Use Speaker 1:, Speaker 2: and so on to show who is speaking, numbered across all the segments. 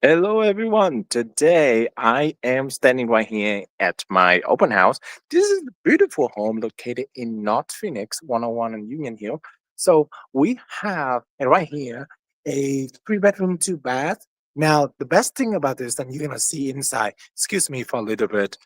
Speaker 1: Hello, everyone. Today I am standing right here at my open house. This is a beautiful home located in North Phoenix, 101 on Union Hill. So we have right here a three-bedroom, two bath. Now, the best thing about this that you're gonna see inside. Excuse me for a little bit.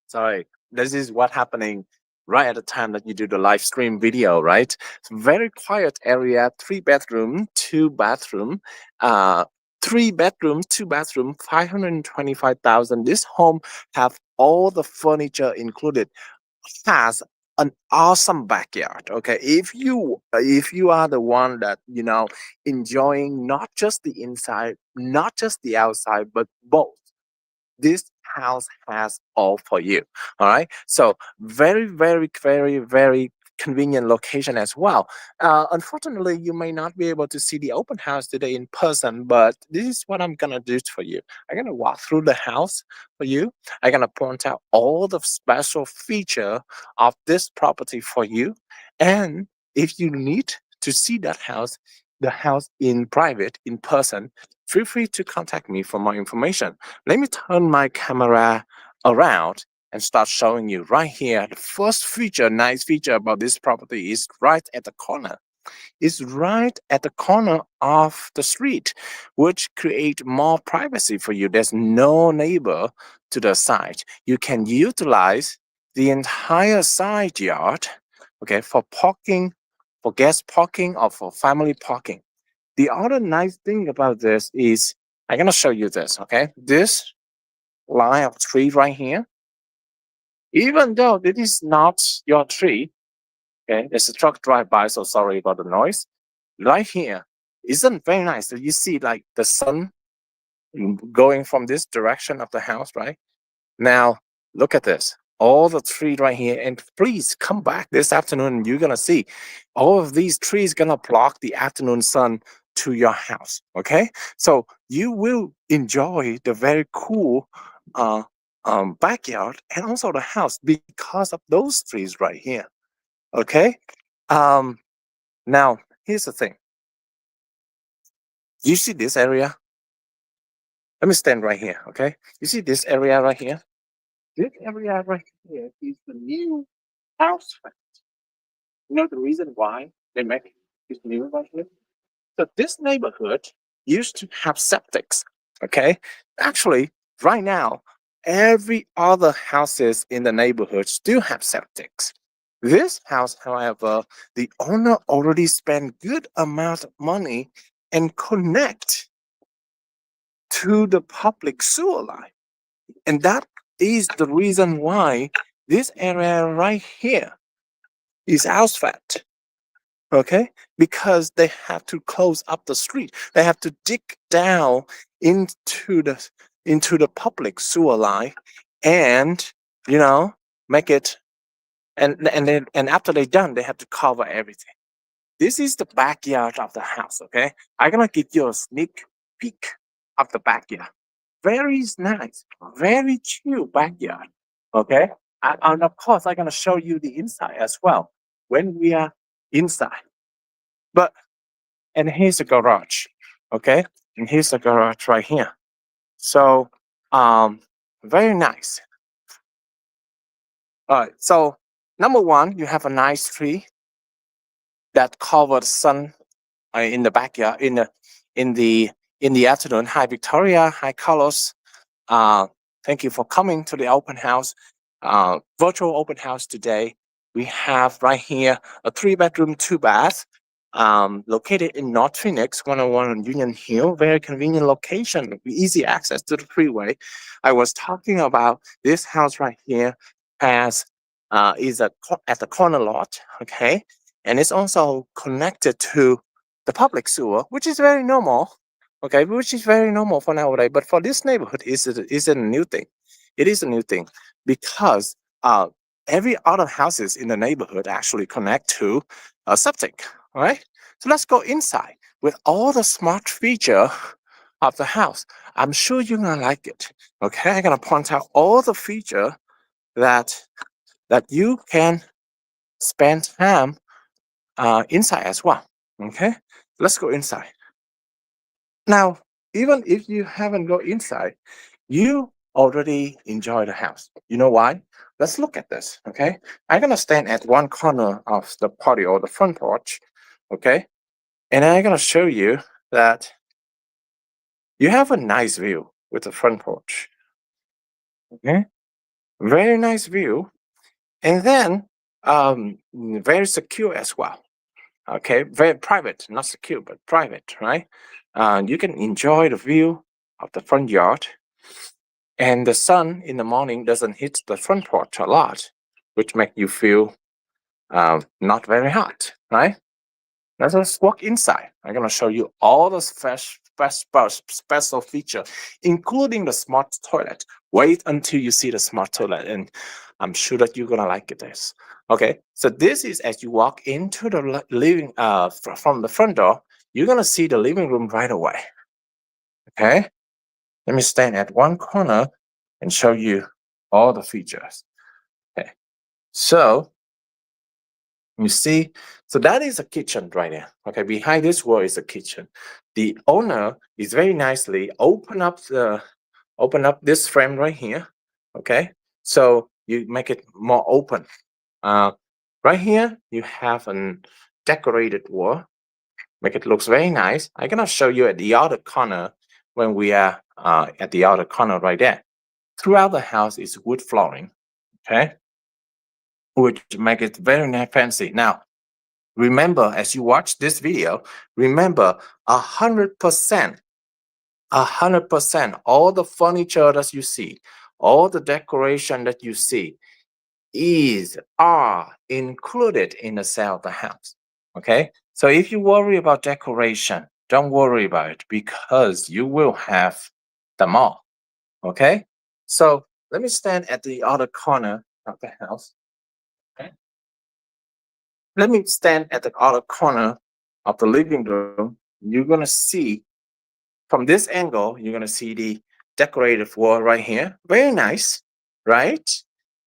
Speaker 1: Sorry, this is what happening right at the time that you do the live stream video, right? It's very quiet area, three bedroom, two bathroom, uh, three bedroom, two bathroom, 525,000. This home have all the furniture included, has an awesome backyard. Okay, if you are the one that enjoying not just the inside, not just the outside, but both, this house has all for you. All right. So very, very, very, very convenient location as well. Unfortunately, you may not be able to see the open house today in person, but this is what I'm gonna do for you. I'm gonna walk through the house for you. I'm gonna point out all the special feature of this property for you. And if you need to see that house, the house in private, in person, feel free to contact me for more information. Let me turn my camera around and start showing you right here. The first feature, nice feature about this property is right at the corner. It's right at the corner of the street, which create more privacy for you. There's no neighbor to the side. You can utilize the entire side yard, okay, for parking, for guest parking or for family parking. The other nice thing about this is I'm gonna show you this, okay? This line of tree right here, even though this is not your tree, okay, there's a truck drive by, so sorry about the noise. Right here, isn't very nice. So you see like the sun going from this direction of the house, right? Now, look at this. All the tree right here, and please come back this afternoon. And you're gonna see all of these trees gonna block the afternoon sun to your house. Okay, so you will enjoy the very cool uh, backyard and also the house because of those trees right here. Okay, um, now here's the thing. You see this area? Let me stand right here. Okay, you see this area right here? This area right here is the new house. You know the reason why they make this neighborhood? So this neighborhood used to have septics. Okay, actually, right now, every other houses in the neighborhood still have septics. This house, however, the owner already spent good amount of money and connect to the public sewer line, and that is the reason why this area right here is house fat. Okay, because they have to close up the street, they have to dig down into the into the public sewer line, and you know make it, and after they're done they have to cover everything. This is the backyard of the house. Okay, I'm gonna give you a sneak peek of the backyard. Very nice, very chill backyard. Okay, and of course I'm gonna show you the inside as well when we are inside. But and here's the garage. Okay, and here's the garage right here. So very nice. All right, so number one, you have a nice tree that covered sun in the backyard, in the in the afternoon. Hi Victoria, hi Carlos. uh Thank you for coming to the open house, virtual open house today. We have right here a three-bedroom, two bath, located in North Phoenix, 101 on Union Hill. Very convenient location, easy access to the freeway. I was talking about this house right here has is at the corner lot, okay, and it's also connected to the public sewer, which is very normal. Okay, which is very normal for nowadays. But for this neighborhood, is a new thing. It is a new thing because every other houses in the neighborhood actually connect to a septic. All right. So let's go inside with all the smart feature of the house. I'm sure you're gonna like it. Okay, I'm gonna point out all the feature that you can spend time inside as well. Okay, let's go inside. Now, even if you haven't go inside, you already enjoy the house. You know why? Let's look at this. Okay, I'm gonna stand at one corner of the patio or the front porch. Okay, and I'm gonna show you that you have a nice view with the front porch. Okay, very nice view, and then very secure as well. Okay, very private, not secure but private, right? You can enjoy the view of the front yard, and the sun in the morning doesn't hit the front porch a lot, which make you feel not very hot, right? Let's just walk inside. I'm gonna show you all the special feature, including the smart toilet. Wait until you see the smart toilet, and I'm sure that you're gonna like it. This, okay? So this is as you walk into the living from the front door, you're gonna see the living room right away. Okay? Let me stand at one corner and show you all the features. Okay. So you see, so that is a kitchen right there. Okay, behind this wall is a kitchen. The owner is very nicely open up this frame right here. Okay, so you make it more open. Uh, right here you have an decorated wall. Make it looks very nice. I'm gonna show you at the other corner when we are at the other corner right there. Throughout the house is wood flooring. Okay, which make it very nice fancy. Now remember, as you watch this video, remember 100%, 100%, all the furniture that you see, all the decoration that you see are included in the sale of the house. Okay? So if you worry about decoration, don't worry about it because you will have them all. Okay? So let me stand at the other corner of the house. Okay? Let me stand at the other corner of the living room. You're gonna see from this angle, you're gonna see the decorative wall right here. Very nice, right?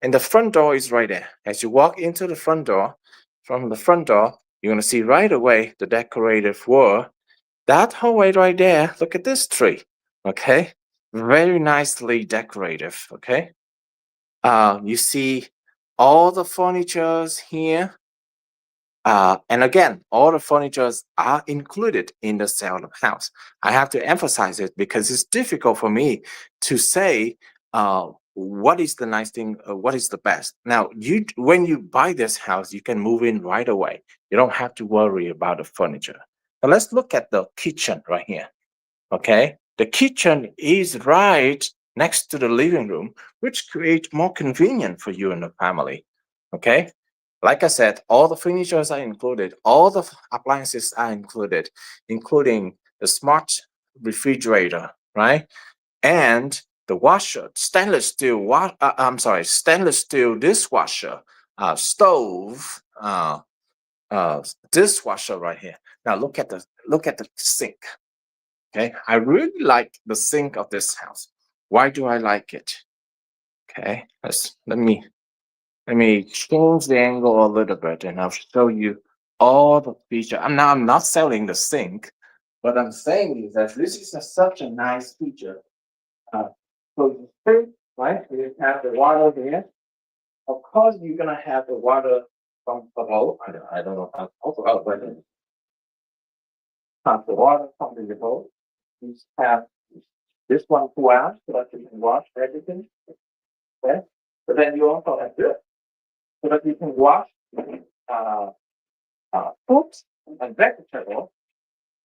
Speaker 1: And the front door is right there. As you walk into the front door, from the front door, you're gonna see right away the decorative wall. That hallway right there, look at this tree. Okay. Very nicely decorative. Okay. You see all the furnitures here. And again, all the furnitures are included in the sale of the house. I have to emphasize it because it's difficult for me to say what is the nice thing, what is the best. Now, when you buy this house, you can move in right away. You don't have to worry about the furniture. Now, let's look at the kitchen right here. Okay, the kitchen is right next to the living room, which creates more convenient for you and the family. Okay, like I said, all the furnitures are included, all the appliances are included, including the smart refrigerator, right? And the washer, stainless steel dishwasher, stove, dishwasher right here. Now look at the sink. Okay, I really like the sink of this house. Why do I like it? Okay, let me change the angle a little bit and I'll show you all the feature. I'm not selling the sink. What I'm saying is that this is such a nice feature. Uh, so the sink, right? You have the water there. Of course, you're gonna have the water from below. I don't know how to talk about it. Have the water from the bowl. You have this one cool out so that you can wash everything. Okay. But then you also have this so that you can wash uh, fruits and vegetables.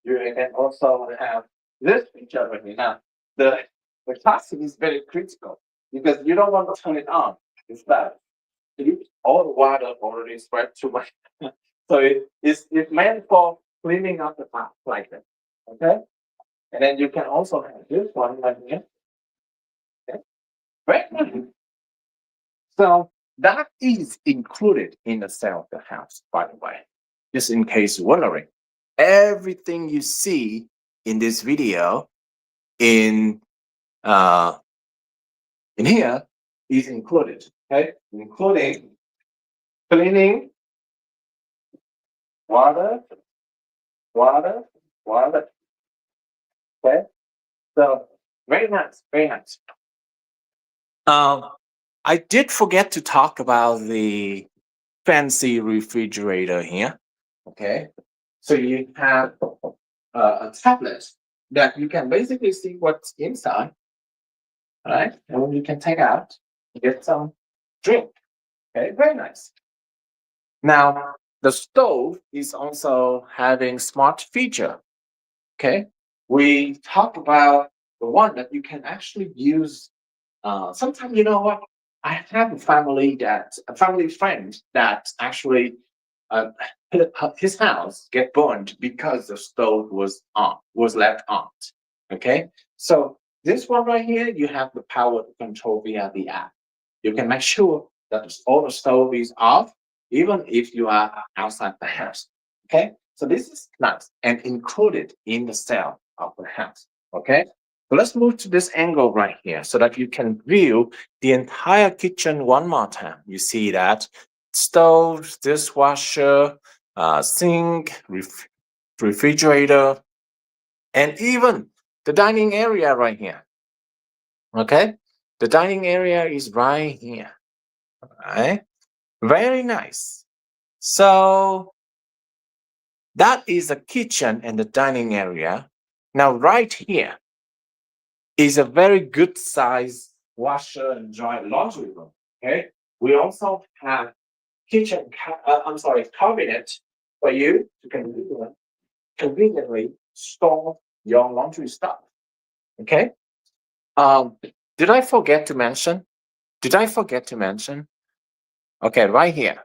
Speaker 1: You can also have this feature right here. Now, the classic is very critical because you don't want to turn it on. It's bad. All the water already spread too much. So it's meant for cleaning up the pot like that. Okay. And then you can also have this one right here. Okay. Right. So that is included in the sale of the house, by the way, just in case you're wondering. Everything you see in this video in uh, in here is included, okay? Including cleaning, water, water, water, So very nice, very nice. Um, I did forget to talk about the fancy refrigerator here. Okay, so you have a tablet that you can basically see what's inside, right? And you can take out, get some drink. Okay, very nice. Now the stove is also having smart feature. Okay, we talk about the one that you can actually use. Sometimes you know what? I have a family friend that actually uh, his house get burned because the stove was left on. Okay, so this one right here, you have the power to control via the app. You can make sure that all the stove is off, even if you are outside the house. Okay, so this is nice and included in the sale of the house. Okay, so let's move to this angle right here so that you can view the entire kitchen one more time. You see that stove, dishwasher, sink, refrigerator, and even the dining area right here. Okay, the dining area is right here. Right, very nice. So that is the kitchen and the dining area. Now, right here is a very good size washer and dry laundry room. Okay, we also have cabinet for you to conveniently store your laundry stuff. Okay. Um, did I forget to mention? Did I forget to mention? Okay, right here.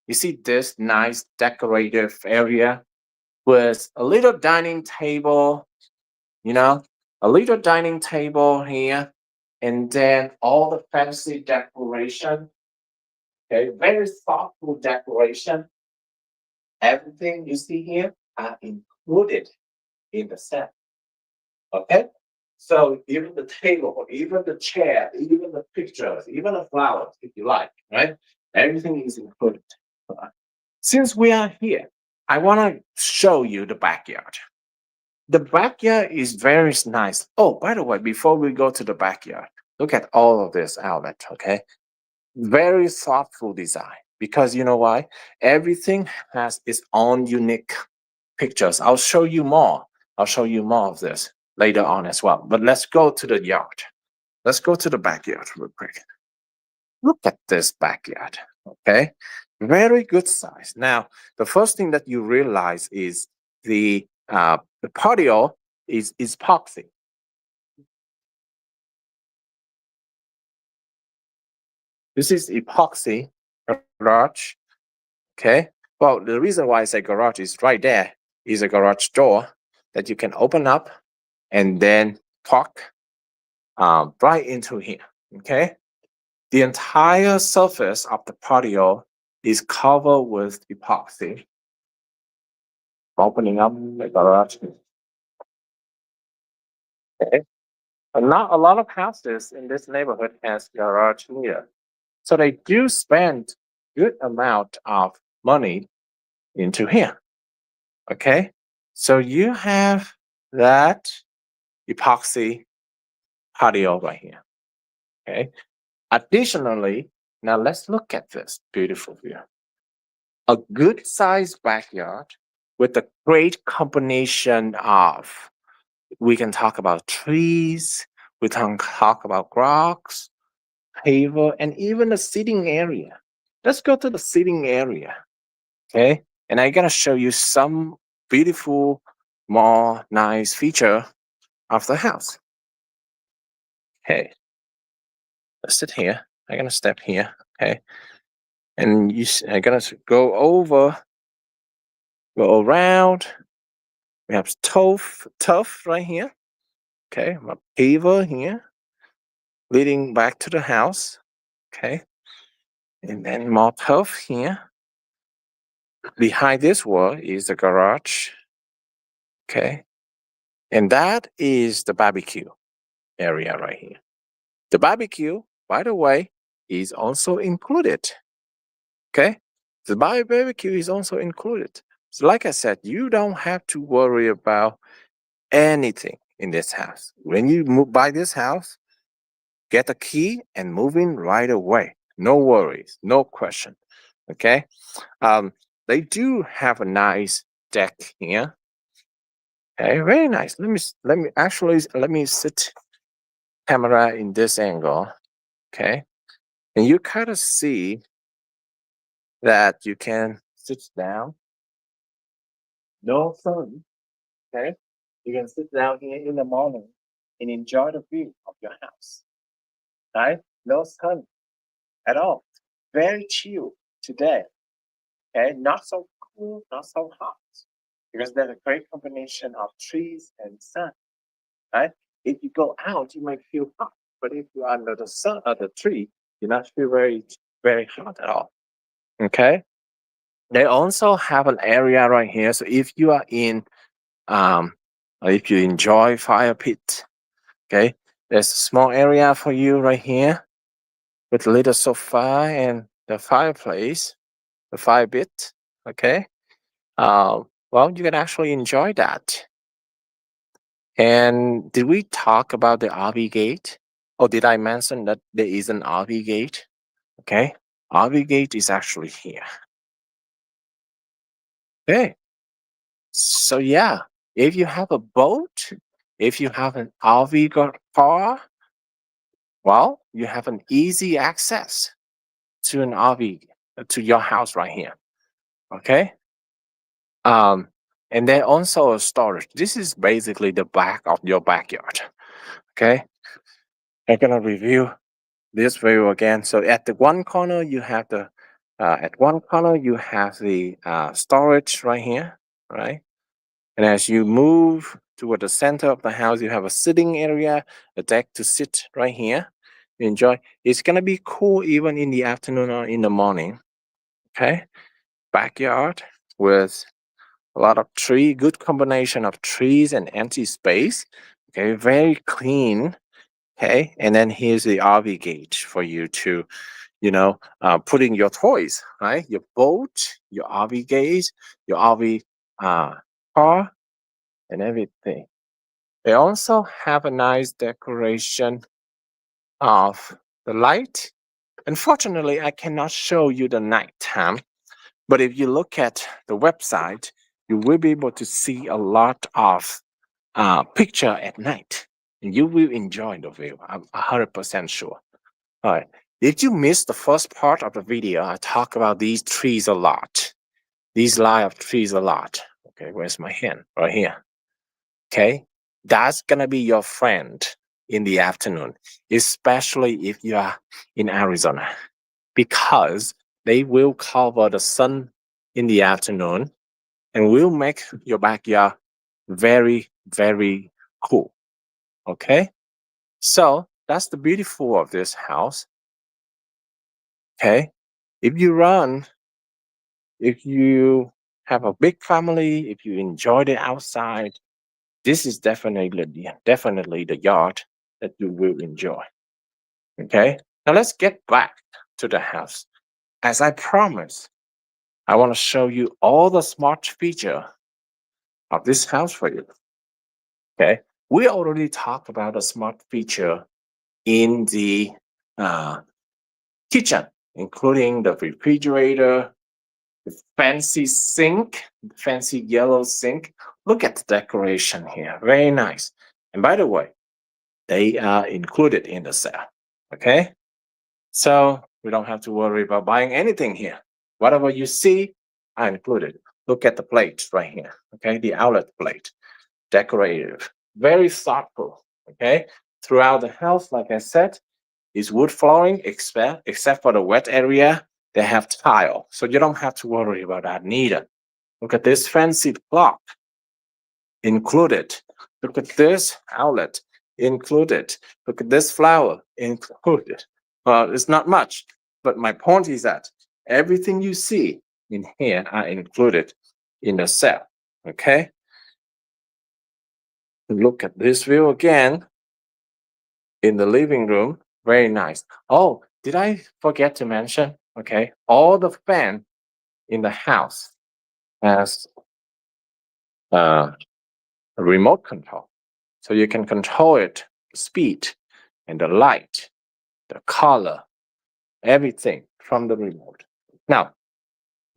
Speaker 1: You see this nice decorative area with a little dining table, you know, a little dining table here, and then all the fancy decoration. Okay, very thoughtful decoration. Everything you see here are included in the set. Okay? So even the table, even the chair, even the pictures, even the flowers, if you like, right? Everything is included. Since we are here, I want to show you the backyard. The backyard is very nice. Oh, by the way, before we go to the backyard, look at all of this outlet, okay? Very thoughtful design because you know why? Everything has its own unique pictures. I'll show you more. I'll show you more of this later on as well. But let's go to the yard. Let's go to the backyard real quick. Look at this backyard. Okay. Very good size. Now, the first thing that you realize is the patio is epoxy. This is epoxy garage. Okay. Well, the reason why I say garage is right there is a garage door that you can open up and then park right into here. Okay. The entire surface of the patio is covered with epoxy. Opening up the garage. Okay. And not a lot of houses in this neighborhood has garage here. So they do spend good amount of money into here. Okay. So you have that epoxy patio right here. Okay. Additionally, now let's look at this beautiful view. A good sized backyard with a great combination of, we can talk about trees, we can talk about rocks, paver, and even the sitting area. Let's go to the sitting area. Okay. And I'm gonna show you some beautiful, more nice feature of the house. Okay. Let's sit here. I'm gonna step here. Okay. And I'm gonna go around. We have tough right here. Okay, my paver here, leading back to the house. Okay, and then more tough here. Behind this wall is the garage. Okay, and that is the barbecue area right here. The barbecue, by the way, is also included. Okay, the barbecue is also included. So, like I said, you don't have to worry about anything. in this house. When you buy this house, get a key and move in right away. No worries, no question. Okay. Um, they do have a nice deck here. Okay, very nice. Let me sit camera in this angle. Okay, and you kind of see that you can sit down. No sun. Okay, you can sit down here in the morning and enjoy the view of your house. Right? No sun at all. Very chill today. Okay, not so cool, not so hot, because there's a great combination of trees and sun. Right? If you go out, you might feel hot, but if you're under the sun of the tree, you not feel very hot at all. Okay. They also have an area right here. So if you are in, um, or if you enjoy fire pit, okay, there's a small area for you right here with a little sofa and the fireplace, the fire pit. Okay. Well, you can actually enjoy that. And did we talk about the RV gate? Or did I mention that there is an RV gate? Okay. RV gate is actually here. Okay. So yeah, if you have a boat, if you have an RV car, well, you have an easy access to an RV to your house right here. Okay. Um, and then also a storage. This is basically the back of your backyard. Okay. I'm gonna review this view again. So at the one corner, you have the storage right here, right? And as you move toward the center of the house, you have a sitting area, a deck to sit right here. You enjoy. It's gonna be cool even in the afternoon or in the morning. Okay, backyard with a lot of good combination of trees and empty space. Okay, very clean. Okay, and then here's the RV gauge for you to, putting your toys, right? Your boat, your RV gauge, your RV uh, car, and everything. They also have a nice decoration of the light. Unfortunately, I cannot show you the nighttime, but if you look at the website, you will be able to see a lot of picture at night, and you will enjoy the view. I'm 100% sure. All right. Did you miss the first part of the video? I talk about these trees a lot. These line of trees a lot. Okay, where's my hand? Right here. Okay, that's gonna be your friend in the afternoon, especially if you are in Arizona, because they will cover the sun in the afternoon and will make your backyard very cool. Okay, so that's the beautiful of this house. Okay, if you run, if you have a big family, if you enjoy the outside, this is definitely the yard that you will enjoy. Okay. Now let's get back to the house. As I promised, I want to show you all the smart feature of this house for you. Okay. We already talked about the smart feature in the uh, kitchen, including the refrigerator, the fancy sink, fancy yellow sink. Look at the decoration here. Very nice. And by the way, they are included in the sale. Okay. So we don't have to worry about buying anything here. Whatever you see, I included. Look at the plate right here. Okay. The outlet plate, decorative, very thoughtful. Okay. Throughout the house, like I said, is wood flooring, except for the wet area. They have tile. So you don't have to worry about that neither. Look at this fancy clock included. Look at this outlet included. Look at this flower included. Well, it's not much, but my point is that everything you see in here are included in the set. Okay. Look at this view again in the living room. Very nice. Oh, did I forget to mention? Okay, all the fan in the house has a remote control. So you can control it, the speed and the light, the color, everything from the remote. Now,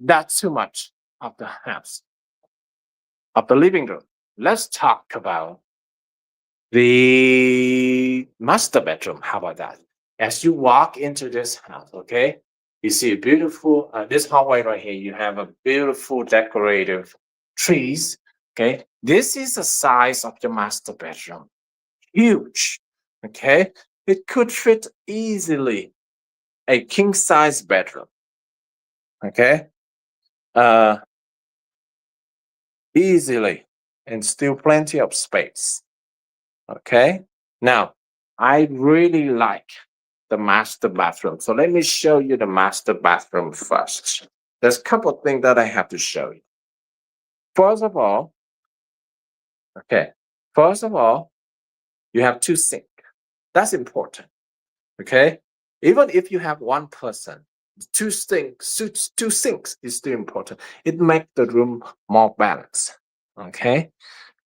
Speaker 1: that's too much of the house, of the living room. Let's talk about the master bedroom. How about that? As you walk into this house, okay, you see a beautiful, this hallway right here, you have a beautiful decorative trees. Okay, this is the size of the master bedroom. Huge. Okay, it could fit easily a king size bedroom. Okay, uh, easily, and still plenty of space. Okay, now I really like the master bathroom. So let me show you the master bathroom first. There's a couple of things that I have to show you. First of all, okay, first of all, you have two sinks. That's important. Okay, even if you have one person, two sinks is still important. It makes the room more balanced. Okay,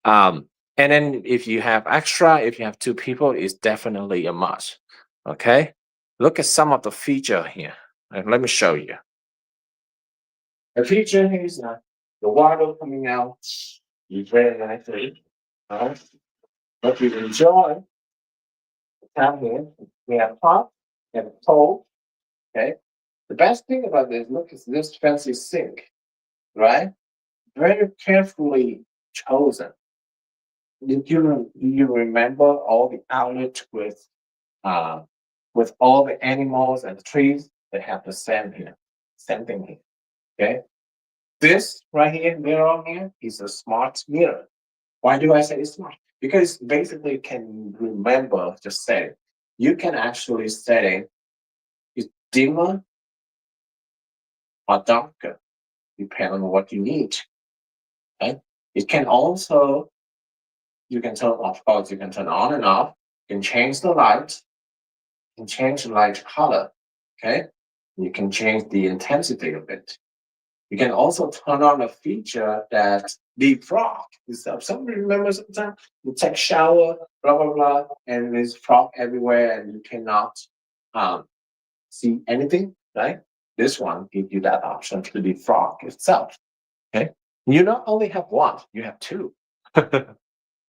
Speaker 1: and then if you have extra, if you have two people, it's definitely a must. Okay, look at some of the feature here. Let me show you. The feature here is the water coming out is very nicely. But you enjoy the time here. We have hot and cold. Okay. The best thing about this, look at this fancy sink, right? Very carefully chosen. Do you remember all the outlets uh with all the animals and trees? They have the same here, same thing here. Okay. This right here, mirror here, is a smart mirror. Why do I say it's smart? Because basically it can remember the setting. You can actually set it dimmer or darker, depending on what you need. Right? It can also, you can turn, of course, you can turn on and off. You can change the light, you can change the light color. Okay. You can change the intensity of it. You can also turn on a feature that defrog. Somebody remember sometimes you take shower, blah blah blah, and there's frog everywhere, and you cannot um, see anything. Right? This one gives you that option to defrog itself. Okay. You not only have one, you have two. You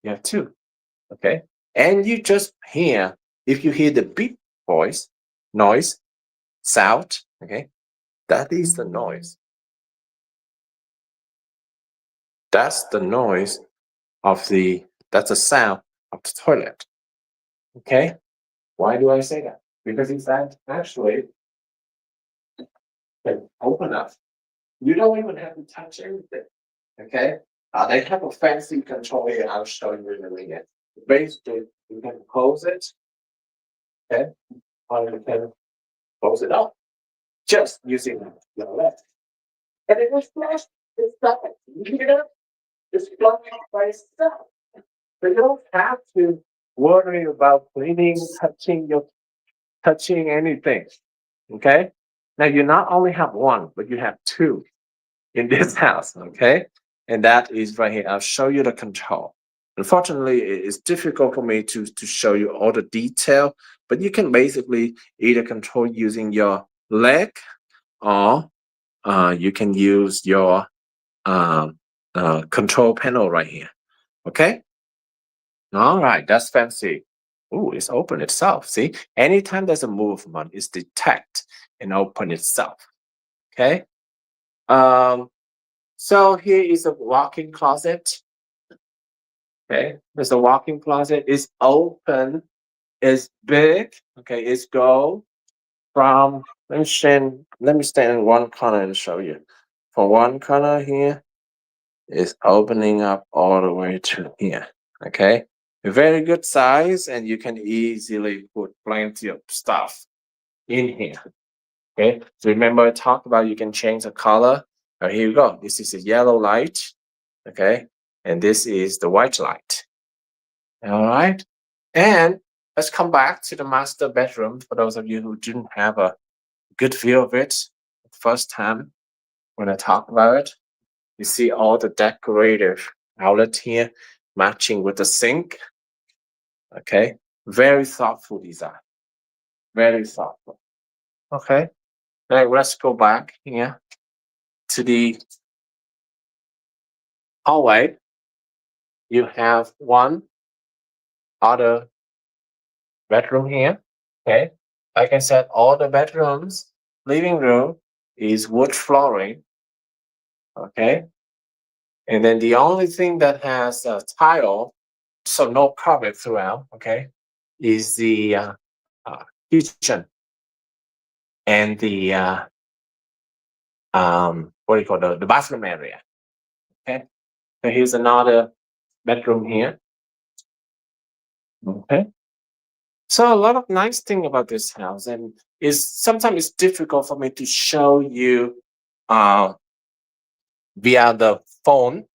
Speaker 1: have two. Okay. And you just hear, if you hear the beep voice, noise, sound, okay, that is the noise. That's the noise of that's the sound of the toilet. Okay. Why do I say that? Because it's actually can open up. You don't even have to touch anything. Okay. They have a fancy control here. I'll show you in a minute. Basically, you can close it. Okay. Or you can close it up just using your left. And it will flash this stuff. You hear it's flashing by itself. So you don't have to worry about cleaning, touching anything. Okay. Now you not only have one, but you have two in this house. Okay. And that is right here. I'll show you the control. Unfortunately, it's difficult for me to show you all the detail, but you can basically either control using your leg or you can use your um, control panel right here. Okay. All right, that's fancy. Oh, it's open itself. See, anytime there's a movement, it's detect and open itself. Okay. Um. So here is a walk-in closet. Okay, there's a walk-in closet. It's open. It's big. Okay, it's go from. Let me stand in one corner and show you. For one corner here, is opening up all the way to here. Okay, a very good size, and you can easily put plenty of stuff in here. Okay, so remember I talked about you can change the color. Here you go. This is a yellow light. Okay, and this is the white light. All right, and let's come back to the master bedroom for those of you who didn't have a good view of it the first time when I talked about it. You see all the decorative outlet here matching with the sink. Okay, very thoughtful design, very thoughtful. Okay, now let's go back here to the hallway. You have one other bedroom here. Okay, like I said, all the bedrooms, living room is wood flooring. Okay, and then the only thing that has a tile, so no carpet throughout. Okay, is the uh, kitchen and the what do you call the bathroom area. Okay, so here's another bedroom here. Okay, so a lot of nice thing about this house, and is sometimes it's difficult for me to show you uh, via the phone.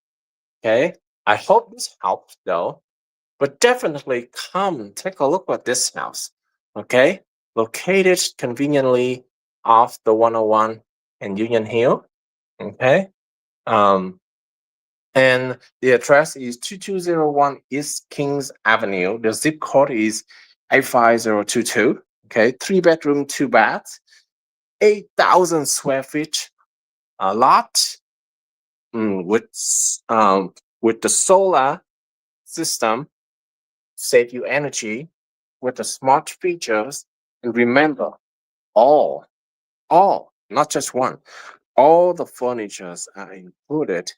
Speaker 1: Okay, I hope this helps though. But definitely come take a look at this house. Okay, located conveniently off the 101 and Union Hill. Okay, um, and the address is 2201 East Kings Avenue. The zip code is 85022. Okay, 3 bedroom, 2 baths, 8,000 square feet, a lot, mm, with the solar system, save you energy with the smart features. And remember, all, not just one, all the furnitures are included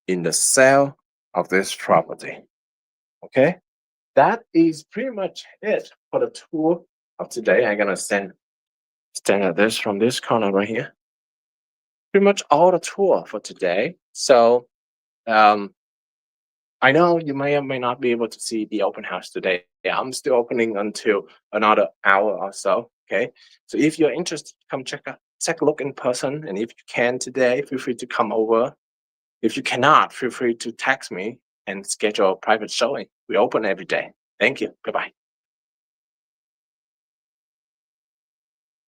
Speaker 1: in the sale of this property. Okay, that is pretty much it for the tour of today. I'm gonna stand at this from this corner right here. Pretty much all the tour for today. So um, I know you may or may not be able to see the open house today. Yeah, I'm still opening until another hour or so. Okay, so if you're interested, come take a look in person, and if you can today, feel free to come over. If you cannot, feel free to text me and schedule a private showing. We open every day. Thank you. Goodbye.